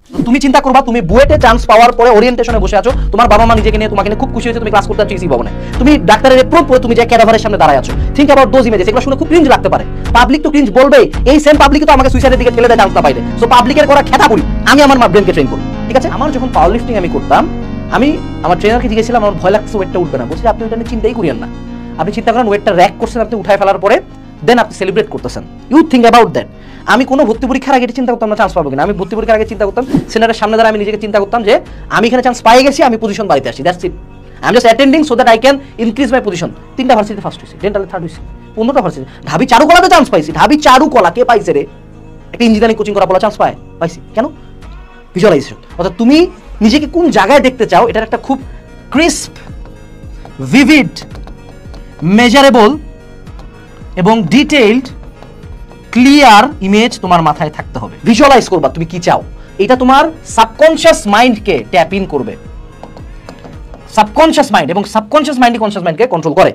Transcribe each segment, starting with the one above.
তুমি চিন্তা করবা তুমি বুয়েটে চান্স পাওয়ার পরে ওরিয়েন্টেশনে বসে আছো, তোমার বাবা মা নিজেকে নিয়ে তোমাকে নিয়ে খুব খুশি হয়েছে, তুমি ক্লাস করতে যাচ্ছ ইসি ভবনে, তুমি ডাক্তারের এপ্রুভ করে তুমি যে ক্যাডাভারের সামনে দাঁড়ায় আছো। Think about those images. এগুলো শুনে খুব ক্রিঞ্জ লাগতে পারে, পাবলিক তো ক্রিঞ্জ বলবেই, এই সেম পাবলিকই তো আমাকে সুইসাইডের দিকে ঠেলে দেয় চান্স না পাইলে। সো পাবলিকের করা খেতা করি আমি আমার ব্রেনকে ট্রেন করি, ঠিক আছে? আমার যখন পাওয়ার লিফটিং আমি করতাম, আমি আমার ট্রেনারকে জিজ্ঞেসছিলাম আমার ভয় লাগছে ওয়েটটা উঠবে না, বলছি আপনি ওটা নিয়ে চিন্তাই করিয়েন না, আপনি চিন্তা করেন ওয়েটটা র্যাক করছেন, আপনি উঠায় ফেলার পরে দেন আপনি সেলিব্রেট করতেছেন, ইউ থিঙ্ক অ্যাবাউট দ্যাট। আমি কোনো ভর্তি পরীক্ষার আগে চিন্তা করতাম না চান্স পাবো কিনা, আমি ভর্তি পরীক্ষার আগে চিন্তা করতাম সেন্টারের সামনে দ্বারা আমি নিজেকে চিন্তা করতাম যে আমি এখানে চান্স পাই গেছি, আমি পজিশন বাড়িতে আসি, that's it. I am just attending so that I can increase my position. 3টা ভার্সিটিতে ফার্স্ট হয়েছি, ডেন্টালে থার্ড হয়েছি, 15টা ভার্সিটি। ঢাবি চারুকলাতে চান্স পাইছি, ঢাবি চারুকলা কে পাইছে রে? একটা ইঞ্জিনিয়ারিং কোচিং করা বলা চান্স পাইছি কেন? ভিজুয়ালাইজেশন। অর্থাৎ তুমি নিজেকে কোন জায়গায় দেখতে চাও এটার একটা খুব ক্রিস্প, ভিভিড, মেজারেবল এবং ডিটেইলড ক্লিয়ার ইমেজ তোমার মাথায় থাকতে হবে। ভিজুয়ালাইজ করবা তুমি কি চাও, এটা তোমার সাবকনশিয়াস মাইন্ডকে ট্যাপ ইন করবে। সাবকনশিয়াস মাইন্ড এবং সাবকনশিয়াস মাইন্ডই কনশিয়াস মাইন্ডকে কন্ট্রোল করে।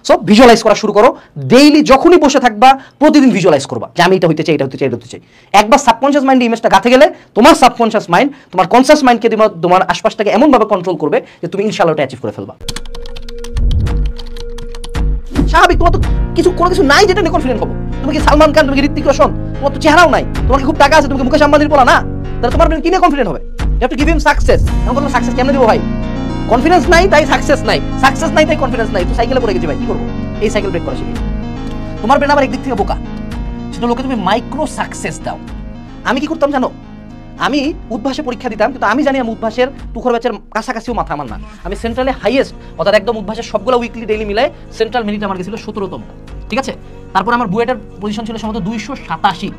সো ভিজুয়ালাইজ করা শুরু করো, ডেইলি যখনই বসে থাকবা প্রতিদিন ভিজুয়ালাইজ করবা যে আমি এটা হইতে চাই, এটা হইতে চাই, এটা হইতে চাই। একবার সাবকনশিয়াস মাইন্ডে ইমেজটা গাঁথে গেলে তোমার সাবকনশিয়াস মাইন্ড তোমার কনশিয়াস মাইন্ডকে তোমার আশপাশটাকে এমনভাবে কন্ট্রোল করবে যে তুমি ইনশাআল্লাহ ওটা অ্যাচিভ করে ফেলবা। স্বাভাবিক, তোমার তো কোনো কিছু নাই যেটা নিয়ে কনফিডেন্ট হবো। তুমি কি সালমান খান, তুমি কি ঋত্বিক রোশন, তোমার তো চেহারাও নাই, তোমার খুব টাকা আছে, তুমি মুকেশ আম্বানির বলা না, তাহলে তোমার কি নিয়ে কনফিডেন্ট হবে? You have to give him success. আমি বললাম সাকসেস কেমনে দেবো ভাই? কনফিডেন্স নাই তাই সাকসেস নাই, সাকসেস নাই তাই কনফিডেন্স নাই, তো সাইকেলে পড়ে গেছি ভাই, কি করবো? এই সাইকেল ব্রেক করা শিখি। তোমার ব্রেন আবার একদিক থেকে বোকা, সেটা লোকে তুমি মাইক্রো সাকসেস দাও। আমি কি করতাম জানো? আমি উদ্ভাসে পরীক্ষা দিতাম, কিন্তু আমি জানি আমি উদ্ভাসের তুখর ব্যাচের কাছাকাছিও মাথা আমার না। আমি সেন্ট্রালে হাইয়েস্ট, অর্থাৎ একদম উদ্ভাসের সবগুলো উইকলি ডেইলি মিলায় সেন্ট্রাল মেরিট আমার গেছিল 17তম, ঠিক আছে? তারপর আমার বুয়েটের পজিশন ছিল সম্ভবত 287,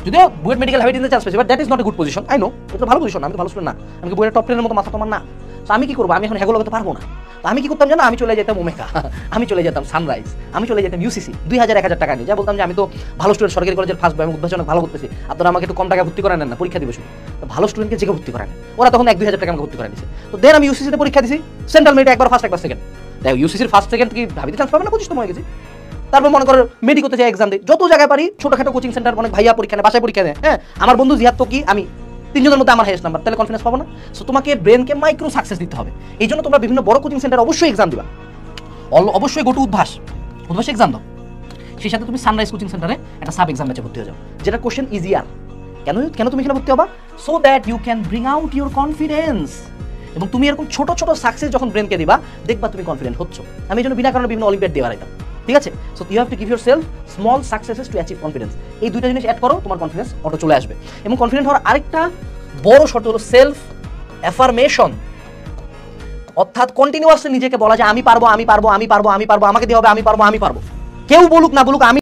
যদিও বুয়েট মেডিকেল হাইট ইন চান্স পেয়েছি, but that is not a good position. I know এটা ভালো পজিশন, আমি ভালো স্টুডেন্ট না, আমি বুয়েটের টপ 10 এর মতো মাথা তোমার না। তো আমি কি করবো? আমি এখন হ্যাগো লাগাতে পারবো না। তো আমি কি করতাম জানো? আমি চলে যেতাম ওমেগা, আমি চলে যেতাম সানরাইজ, আমি চলে যেতাম ইউসিসি 2000-1000 টাকা নিয়ে, যা বলতাম যে আমি তো ভালো স্টুডেন্ট, সরকারি কলেজের ফার্স্ট বয়, আমি উদ্ভাসন ভালো করতেছি, আপনারা আমাকে একটু কম টাকা ভর্তি করে নেন না, পরীক্ষা দিবে শুধু। তো ভালো স্টুডেন্টকে যে ভর্তি করে নেন, ওরা তখন 1-2000 টাকা আমাকে ভর্তি করে নিয়েছে। তো দেন আমি ইউসিসিতে পরীক্ষা দিছি, সেন্ট্রাল মেরিট একবার ফার্স্ট একবার সেকেন্ড। দেখো ইউসিসির ফার্স্ট সেকেন্ড কি ভাবিতে চান্স পাবে না, 25তম হয়ে গেছি। তারপর মনে করো মেডি করতে যাই, এক্সাম দিই, যত জায়গায় পারি ছোটখাটো কোচিং সেন্টার, অনেক ভাইয়া পরীক্ষা নেয়, বাসায় পরীক্ষা দেয়। হ্যাঁ, আমার বন্ধু জিহাদ তো কি আমি 3 জনের মধ্যে আমার হাইয়েস্ট নাম্বার, তাহলে কনফিডেন্স পাবো না? সো তোমাকে ব্রেনকে মাইক্রো সাকসেস দিতে হবে। এই জন্য তোমরা বিভিন্ন বড় কোচিং সেন্টার অবশ্যই এক্সাম দিবা, অবশ্যই গো টু উদ্ভাসে এক্সাম দাও। সেই সাথে তুমি সানরাইজ কোচিং সেন্টারে একটা সাব এক্সাম ব্যাচে ভর্তি হয়ে যাও, যেটা কোশ্চেন ইজিয়ার। কেন তুমি এখানে ভর্তি হবা? So that you can bring out your confidence. এবং তুমি এরকম ছোট ছোট সাকসেস যখন ব্রেনকে দিবা, দেখবা তুমি কনফিডেন্ট হচ্ছ। আমি এই জন্য বিনা কারণে বিভিন্ন অলিম্পিয়াড দিয়ে বাড়াইতাম, ঠিক আছে? So you have to give yourself small successes to achieve confidence. এই দুইটা জিনিস অ্যাড করো, তোমার কনফিডেন্স অটো চলে আসবে। এবং কনফিডেন্ট হওয়ার আরেকটা বড় শর্ত হলো সেলফ অ্যাফার্মেশন, অর্থাৎ কন্টিনিউয়াসলি নিজেকে বলা যে আমি পারবো, আমি পারবো, আমি পারবো, আমি পারবো, আমাকে দিয়ে হবে, আমি পারবো, আমি পারবো। কেউ বলুক না বলুক, আমি